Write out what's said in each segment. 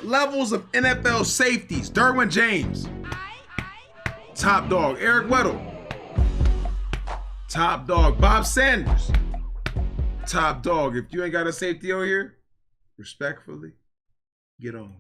levels of NFL safeties. Derwin James. Top dog. Eric Weddle. Top dog. Bob Sanders. Top dog. If you ain't got a safety over here, respectfully, get on.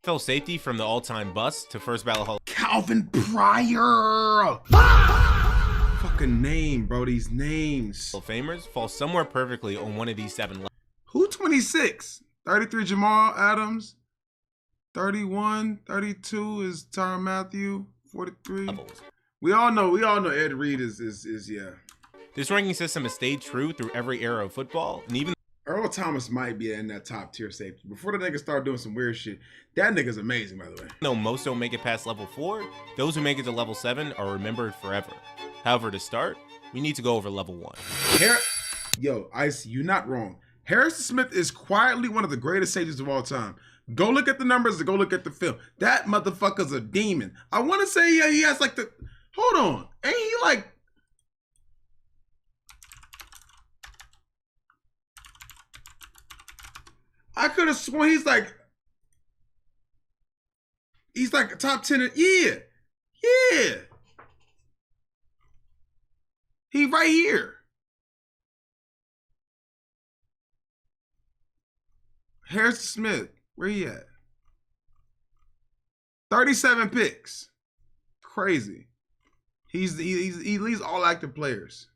NFL safety from the all-time bust to first ballot Hall. Calvin Pryor. Fucking name, bro. These names. Hall of Famers fall somewhere perfectly on one of these 7 levels. Who 26? 33 Jamal Adams. 31, 32 is Tyrann Mathieu. 43. Levels. We all know Ed Reed is yeah. This ranking system has stayed true through every era of football, and even Earl Thomas might be in that top tier safety. Before the nigga start doing some weird shit. That nigga's amazing, by the way. though most don't make it past level 4, those who make it to level 7 are remembered forever. However, to start, we need to go over level 1. Yo, Ice, you're not wrong. Harrison Smith is quietly one of the greatest safeties of all time. Go look at the numbers and go look at the film. That motherfucker's a demon. I want to say, yeah, he has like the... Hold on. Ain't he like... I could have sworn he's like a top 10. Yeah. He right here. Harrison Smith, where he at? 37 picks. Crazy. He leads all active players.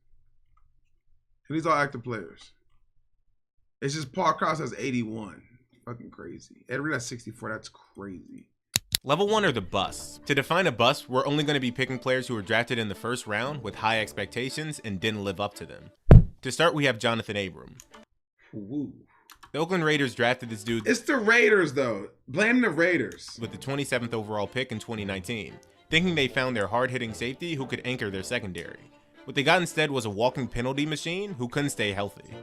He leads all active players. It's just Paul Krause has 81. Fucking crazy. Ed Reed has 64. That's crazy. Level 1 are the busts. To define a bust, we're only going to be picking players who were drafted in the first round with high expectations and didn't live up to them. To start, we have Jonathan Abram. Ooh. The Oakland Raiders drafted this dude. It's the Raiders, though. Blame the Raiders. With the 27th overall pick in 2019, thinking they found their hard-hitting safety who could anchor their secondary. What they got instead was a walking penalty machine who couldn't stay healthy.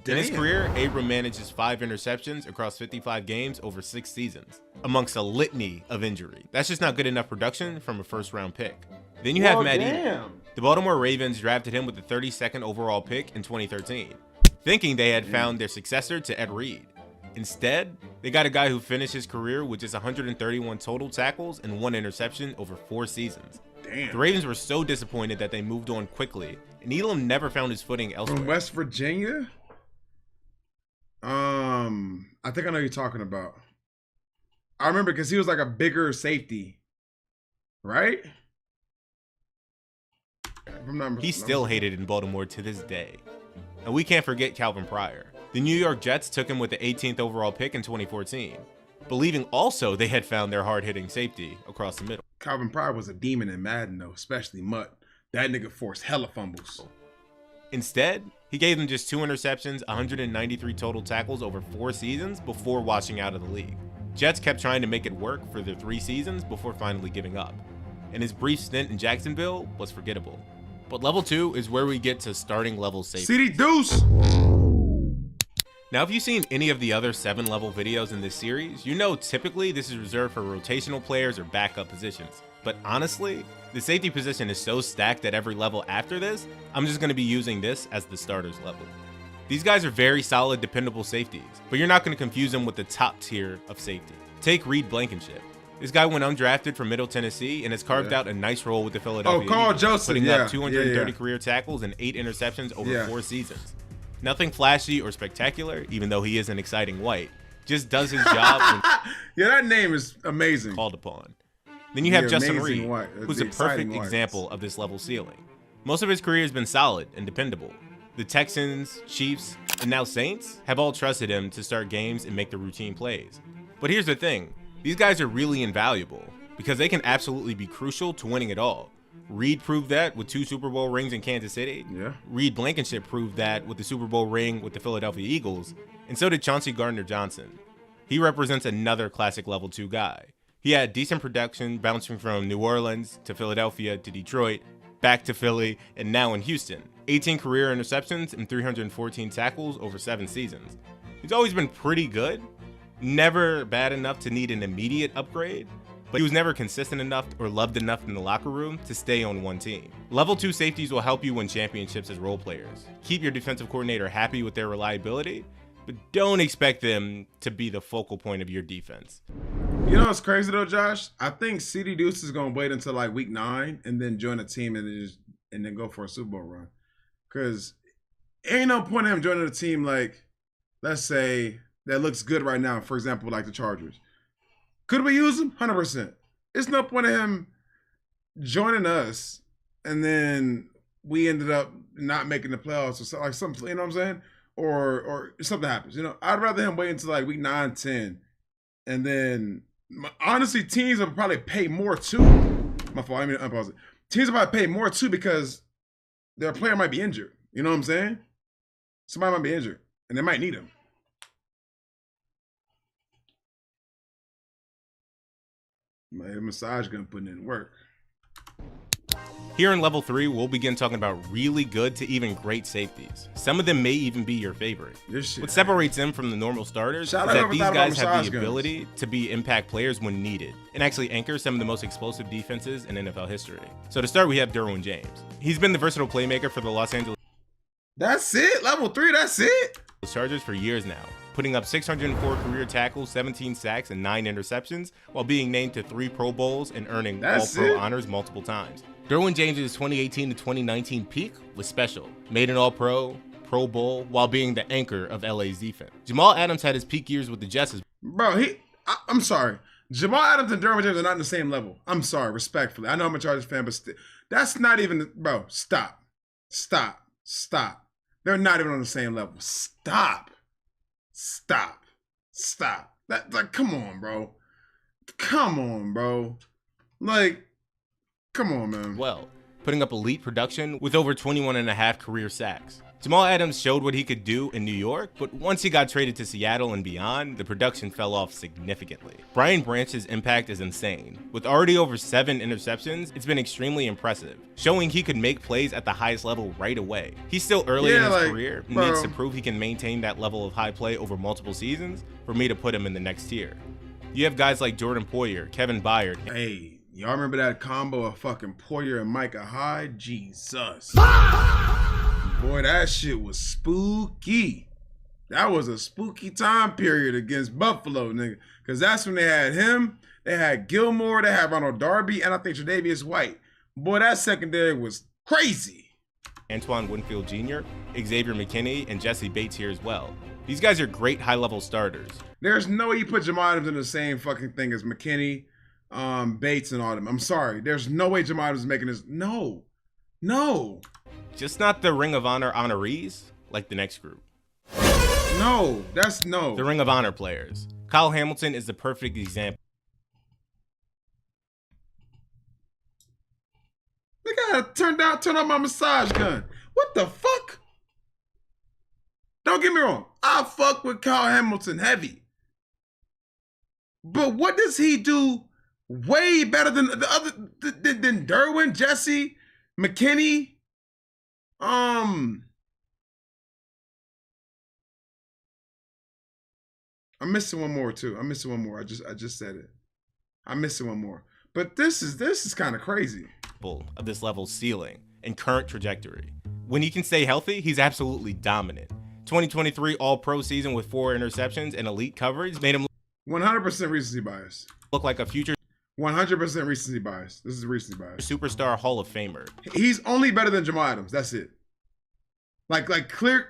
Damn. In his career, Abram manages 5 interceptions across 55 games over 6 seasons, amongst a litany of injury. That's just not good enough production from a first-round pick. Then you have Matt Eaton. The Baltimore Ravens drafted him with the 32nd overall pick in 2013, thinking they had found their successor to Ed Reed. Instead, they got a guy who finished his career with just 131 total tackles and 1 interception over 4 seasons. Damn. The Ravens were so disappointed that they moved on quickly, and Elam never found his footing elsewhere. From West Virginia? I think I know who you're talking about. I remember because he was like a bigger safety, right? He's still hated in Baltimore to this day. And we can't forget Calvin Pryor. The New York Jets took him with the 18th overall pick in 2014, believing also they had found their hard-hitting safety across the middle. Calvin Pryor was a demon in Madden, though, especially Mutt. That nigga forced hella fumbles. Instead, he gave them just 2 interceptions, 193 total tackles over 4 seasons before washing out of the league. Jets kept trying to make it work for their 3 seasons before finally giving up, and his brief stint in Jacksonville was forgettable. But level 2 is where we get to starting level safety. CD Deuce! Now, if you've seen any of the other 7 level videos in this series, you know typically this is reserved for rotational players or backup positions. But honestly, the safety position is so stacked at every level after this, I'm just going to be using this as the starters level. These guys are very solid, dependable safeties, but you're not going to confuse them with the top tier of safety. Take Reed Blankenship. This guy went undrafted from Middle Tennessee and has carved out a nice role with the Philadelphia Eagles, Joseph, putting up 230 career tackles and 8 interceptions over 4 seasons. Nothing flashy or spectacular, even though he is an exciting white. Just does his job when yeah, that name is amazing. Called upon. Then you have Justin Reed, who's a perfect exciting example of this level ceiling. Most of his career has been solid and dependable. The Texans, Chiefs, and now Saints have all trusted him to start games and make the routine plays. But here's the thing, these guys are really invaluable because they can absolutely be crucial to winning it all. Reed proved that with 2 Super Bowl rings in Kansas City. Yeah. Reed Blankenship proved that with the Super Bowl ring with the Philadelphia Eagles, and so did Chauncey Gardner-Johnson. He represents another classic level 2 guy. He had decent production bouncing from New Orleans to Philadelphia to Detroit, back to Philly, and now in Houston. 18 career interceptions and 314 tackles over 7 seasons. He's always been pretty good, never bad enough to need an immediate upgrade, but he was never consistent enough or loved enough in the locker room to stay on one team. Level 2 safeties will help you win championships as role players, keep your defensive coordinator happy with their reliability, but don't expect them to be the focal point of your defense. You know what's crazy though, Josh? I think CD Deuce is gonna wait until like week 9 and then join a team and then go for a Super Bowl run. Cause ain't no point in him joining a team like, let's say, that looks good right now. For example, like the Chargers. Could we use him? 100%. It's no point in him joining us and then we ended up not making the playoffs or something, like something, you know what I'm saying? Or something happens. You know, I'd rather him wait until like week 9, 10, and then honestly, teams will probably pay more too. My fault. I mean, unpause it. Teams will probably pay more too because their player might be injured. You know what I'm saying? Somebody might be injured, and they might need him. My massage gun putting in work. Here in level 3, we'll begin talking about really good to even great safeties. Some of them may even be your favorite. What separates them from the normal starters is that these guys have the ability to be impact players when needed, and actually anchor some of the most explosive defenses in NFL history. So to start, we have Derwin James. He's been the versatile playmaker for the Los Angeles. That's it? Level 3, that's it? Chargers for years now, putting up 604 career tackles, 17 sacks, and 9 interceptions, while being named to 3 Pro Bowls and earning All-Pro honors multiple times. Derwin James' 2018 to 2019 peak was special. Made an All-Pro, Pro Bowl, while being the anchor of LA's defense. Jamal Adams had his peak years with the Jets. Bro, I'm sorry. Jamal Adams and Derwin James are not on the same level. I'm sorry, respectfully. I know I'm a Chargers fan, but that's not even, bro, stop. Stop. Stop. They're not even on the same level. Stop. Stop. Stop. Like, come on, bro. Come on, bro. Like, come on, man. Well, putting up elite production with over 21.5 career sacks. Jamal Adams showed what he could do in New York, but once he got traded to Seattle and beyond, the production fell off significantly. Brian Branch's impact is insane. With already over 7 interceptions, it's been extremely impressive, showing he could make plays at the highest level right away. He's still early in his career, and needs to prove he can maintain that level of high play over multiple seasons for me to put him in the next tier. You have guys like Jordan Poyer, Kevin Byard. Hey, y'all remember that combo of fucking Poyer and Micah Hyde? Jesus. Boy, that shit was spooky. That was a spooky time period against Buffalo, nigga. Because that's when they had him, they had Gilmore, they had Ronald Darby, and I think Tre'Davious White. Boy, that secondary was crazy. Antoine Winfield Jr., Xavier McKinney, and Jesse Bates here as well. These guys are great high-level starters. There's no way you put Jamal Adams in the same fucking thing as McKinney, Bates, and all them. I'm sorry. There's no way Jamal Adams is making this. No. No. Just not the Ring of Honor honorees like the next group. No, that's no. The Ring of Honor players. Kyle Hamilton is the perfect example. They gotta turn on my massage gun. What the fuck? Don't get me wrong. I fuck with Kyle Hamilton heavy. But what does he do way better than the other than Derwin, Jesse, McKinney? I'm missing one more too. I'm missing one more. I just said it. I'm missing one more. But this is kind of crazy. Of this level's ceiling and current trajectory. When he can stay healthy, he's absolutely dominant. 2023 All-Pro season with 4 interceptions and elite coverage made him 100% recency bias. Look like a future 100% recency bias. This is recency bias. Superstar Hall of Famer. He's only better than Jamal Adams. That's it. Like clear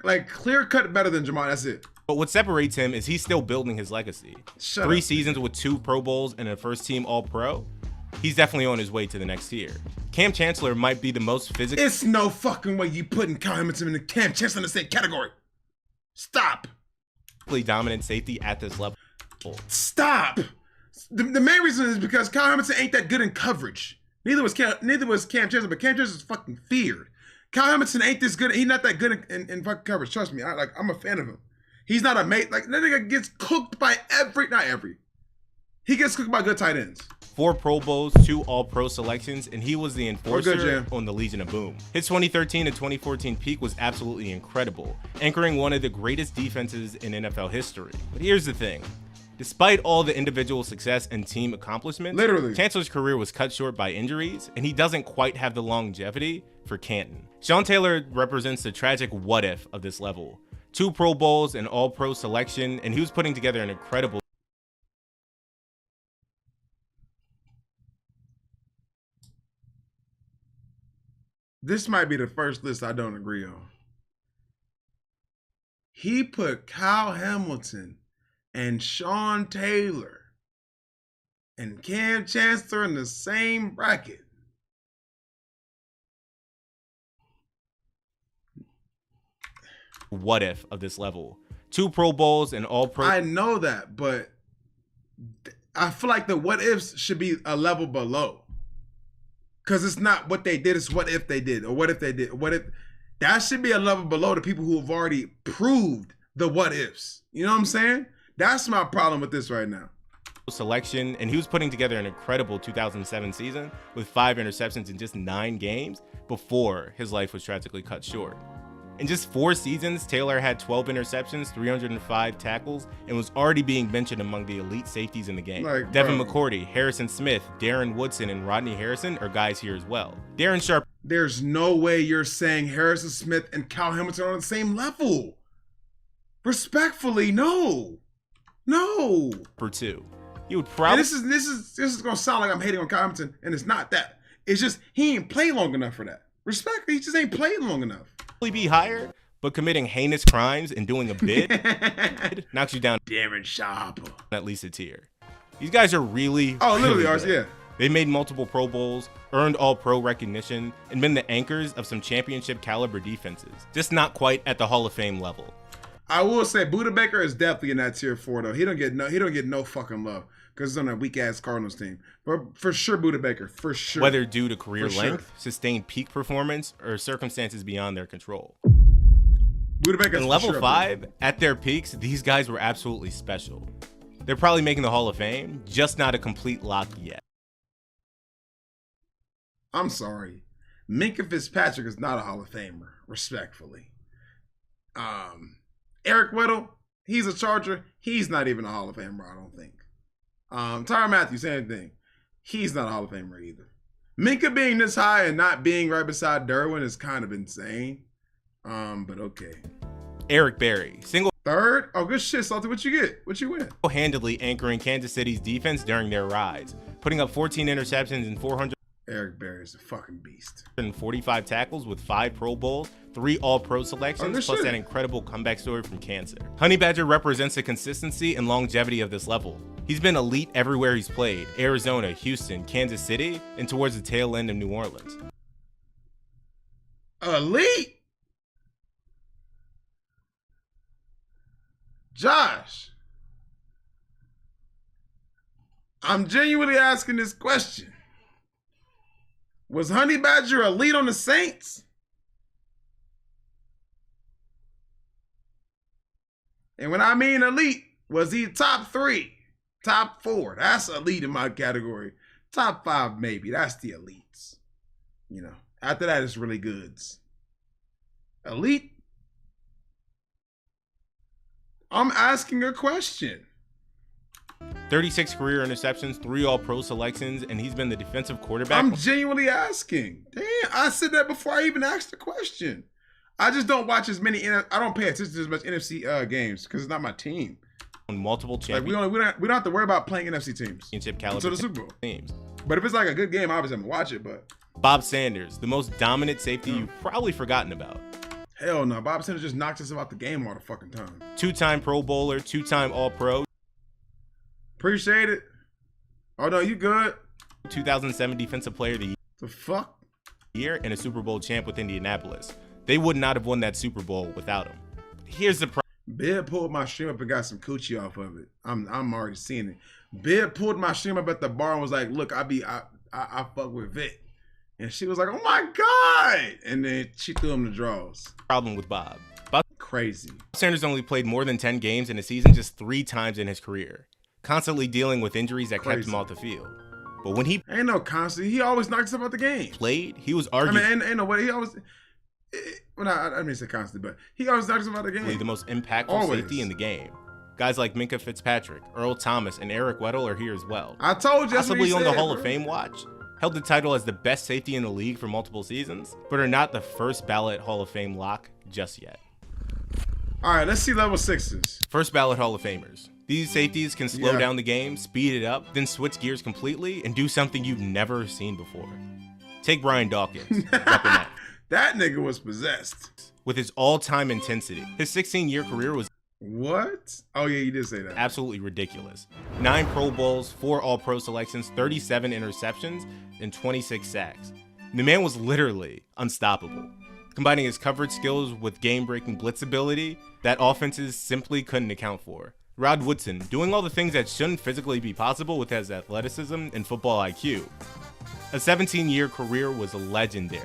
cut better than Jamal. That's it. But what separates him is he's still building his legacy. 3 seasons with 2 Pro Bowls and a first team All-Pro. He's definitely on his way to the next tier. Cam Chancellor might be the most physical. It's no fucking way you putting Kyle Hamilton and Cam Chancellor in the same category. Stop. Dominant safety at this level. Stop. The main reason is because Kyle Hamilton ain't that good in coverage. Neither was Cam Chancellor, but Cam Chancellor is fucking feared. Kyle Hamilton ain't this good. He's not that good in fucking coverage. Trust me. I'm a fan of him. He's not a mate. Like, that nigga gets cooked by he gets cooked by good tight ends. 4 Pro Bowls, 2 All-Pro selections, and he was the enforcer on the Legion of Boom. His 2013 to 2014 peak was absolutely incredible, anchoring one of the greatest defenses in NFL history. But here's the thing. Despite all the individual success and team accomplishments, Chancellor's career was cut short by injuries, and he doesn't quite have the longevity for Canton. Sean Taylor represents the tragic what-if of this level. 2 Pro Bowls, an All-Pro selection, and he was putting together an incredible. This might be the first list I don't agree on. He put Kyle Hamilton and Sean Taylor and Cam Chancellor in the same bracket. What if of this level? 2 Pro Bowls and All-Pro. I know that, but I feel like the what ifs should be a level below. Because it's not what they did, it's what if they did, or what if they did. What if that should be a level below the people who have already proved the what ifs. You know what I'm saying? That's my problem with this right now. Selection, and he was putting together an incredible 2007 season with 5 interceptions in just 9 games before his life was tragically cut short. In just 4 seasons, Taylor had 12 interceptions, 305 tackles, and was already being mentioned among the elite safeties in the game. Like, Devin bro. McCourty, Harrison Smith, Darren Woodson, and Rodney Harrison are guys here as well. Darren Sharp. There's no way you're saying Harrison Smith and Kyle Hamilton are on the same level. Respectfully, no. No. For 2. He would And probably. this is gonna sound like I'm hating on Kyle Hamilton, and it's not that. It's just he ain't played long enough for that. Respectfully, he just ain't played long enough. Be higher, but committing heinous crimes and doing a bid knocks you down Darren Sharp. at least a tier. These guys are really, Literally really ours, good. yeah. They made multiple Pro Bowls, earned All-Pro recognition, and been the anchors of some championship caliber defenses. Just not quite at the Hall of Fame level. I will say Buda Baker is definitely in that tier 4 though. He don't get no fucking love because he's on that weak ass Cardinals team. But for sure, Buda Baker, for sure. Whether due to career For length, sure. sustained peak performance, or circumstances beyond their control. Buda Baker's In for level sure. 5, at their peaks, these guys were absolutely special. They're probably making the Hall of Fame, just not a complete lock yet. I'm sorry. Minkah Fitzpatrick is not a Hall of Famer, respectfully. Eric Weddle, he's a Charger. He's not even a Hall of Famer, I don't think. Tyrann Matthew, same thing. He's not a Hall of Famer either. Minkah being this high and not being right beside Derwin is kind of insane. But okay. Eric Berry, Third? Oh, good shit, Salty. What you get? What you win? single-handedly anchoring Kansas City's defense during their rise, putting up 14 interceptions and 400. Eric Berry is a fucking beast. 45 tackles with 5 Pro Bowls, 3 All-Pro selections, good plus shit. that incredible comeback story from cancer. Honey Badger represents the consistency and longevity of this level. He's been elite everywhere he's played: Arizona, Houston, Kansas City, and towards the tail end of New Orleans. Elite? Josh, I'm genuinely asking this question. Was Honey Badger elite on the Saints? And when I mean elite, was he top 3, top 4? That's elite in my category. Top 5, maybe. That's the elites. You know, after that, it's really goods. Elite? I'm asking a question. 36 career interceptions, 3 All-Pro selections, and he's been the defensive quarterback. I'm genuinely asking. Damn, I said that before I even asked the question. I just don't watch as many. I don't pay attention to as much NFC games because it's not my team. On multiple Like we don't have to worry about playing NFC teams championship caliber until the Super Bowl. teams. But if it's like a good game, obviously I'm gonna watch it. But Bob Sanders, the most dominant safety you've probably forgotten about. hell no, Bob Sanders just knocks us about the game all the fucking time. 2-time Pro Bowler, 2-time All-Pro. Appreciate it. Oh no, you good? 2007 Defensive Player of the The fuck? Year, and a Super Bowl champ with Indianapolis. They would not have won that Super Bowl without him. Here's the problem. Bid pulled my stream up and got some coochie off of it. I'm already seeing it. Bid pulled my stream up at the bar and was like, "Look, I fuck with Vic," and she was like, "Oh my god!" And then she threw him the draws. Problem with Bob. Bob Crazy. Sanders only played more than 10 games in a season just 3 times in his career, constantly dealing with injuries that kept Crazy. him off the field. But when he Ain't no constant. He always knocks us out the game. played, he was I arguably mean, ain't no way. He always. Well, I didn't say constant, but he always knocks us out the game. the most impactful Always. safety in the game. Guys like Minkah Fitzpatrick, Earl Thomas, and Eric Weddle are here as well. I told you. That's what Possibly he on the said, Hall bro. of Fame watch, held the title as the best safety in the league for multiple seasons, but are not the first ballot Hall of Fame lock just yet. All right, let's see level 6s. First ballot Hall of Famers. These safeties can slow Yeah. down the game, speed it up, then switch gears completely and do something you've never seen before. Take Brian Dawkins. That nigga was possessed. with his all-time intensity. His 16-year career was What? Oh yeah, you did say that. absolutely ridiculous. 9 Pro Bowls, 4 All-Pro selections, 37 interceptions, and 26 sacks. The man was literally unstoppable. Combining his coverage skills with game-breaking blitz ability that offenses simply couldn't account for. Rod Woodson, doing all the things that shouldn't physically be possible with his athleticism and football IQ. A 17-year career was legendary.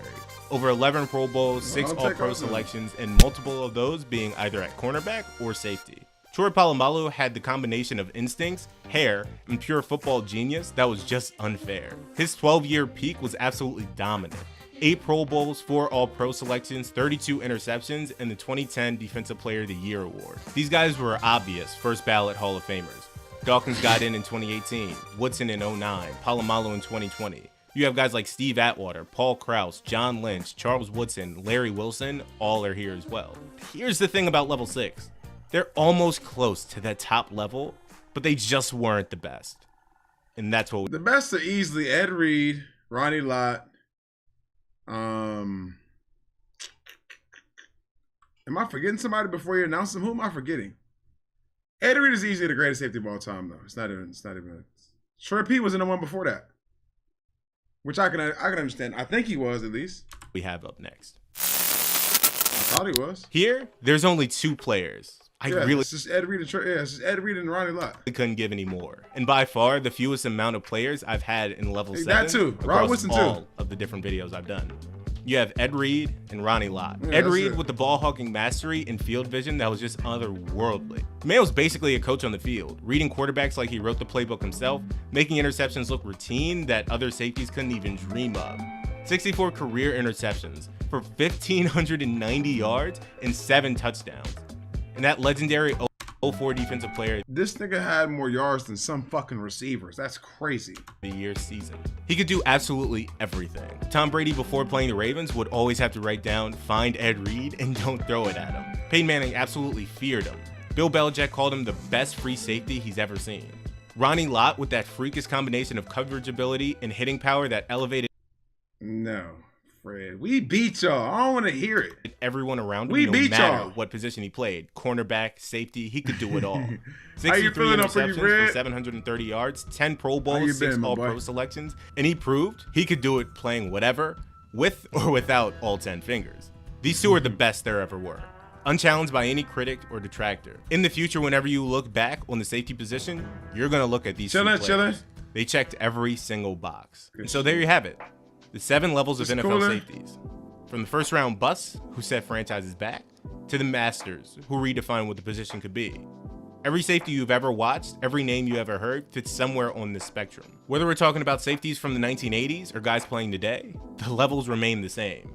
Over 11 Pro Bowls, 6 All-Pro selections, and multiple of those being either at cornerback or safety. Troy Polamalu had the combination of instincts, hair, and pure football genius that was just unfair. His 12-year peak was absolutely dominant. 8 Pro Bowls, 4 All-Pro selections, 32 interceptions, and the 2010 Defensive Player of the Year award. These guys were obvious first ballot Hall of Famers. Dawkins got in 2018, Woodson in 09, Polamalu in 2020. You have guys like Steve Atwater, Paul Krause, John Lynch, Charles Woodson, Larry Wilson, all are here as well. Here's the thing about level 6. They're almost close to that top level, but they just weren't the best. And that's what the best are easily Ed Reed, Ronnie Lott. Am I forgetting somebody before you announce them? Who am I forgetting? Ed Reed is easily the greatest safety of all time, though. It's not even. Troy P was in the one before that, which I can understand. I think he was, at least. we have up next. I thought he was. Here, there's only 2 players. It's just Ed Reed and Ronnie Lott. Couldn't give any more. And by far, the fewest amount of players I've had in level 7 that too. Rod across Woodson all too. of the different videos I've done. You have Ed Reed and Ronnie Lott. Yeah, Ed Reed it. with the ball hawking mastery and field vision that was just otherworldly. The man was basically a coach on the field, reading quarterbacks like he wrote the playbook himself, making interceptions look routine that other safeties couldn't even dream of. 64 career interceptions for 1,590 yards and 7 touchdowns. And that legendary 04 defensive player This nigga had more yards than some fucking receivers. That's crazy. the year season. He could do absolutely everything. Tom Brady, before playing the Ravens, would always have to write down, find Ed Reed and don't throw it at him. Peyton Manning absolutely feared him. Bill Belichick called him the best free safety he's ever seen. Ronnie Lott with that freakish combination of coverage ability and hitting power that elevated No, Fred. We beat y'all. I don't want to hear it. everyone around him, We no beat matter y'all. what position he played. Cornerback, safety, he could do it all. How you 63 feeling up, pretty interceptions for Red? 730 yards, 10 Pro you Bowls, 6 been, my All-Pro boy? selections, and he proved he could do it playing whatever, with or without all 10 fingers. These 2 are the best there ever were, unchallenged by any critic or detractor. In the future, whenever you look back on the safety position, you're going to look at these 2 players. They checked every single box. And so there you have it. The 7 levels of It's NFL cooler. safeties. From the first round busts, who set franchises back, to the masters, who redefined what the position could be. Every safety you've ever watched, every name you ever heard, fits somewhere on this spectrum. Whether we're talking about safeties from the 1980s or guys playing today, the levels remain the same.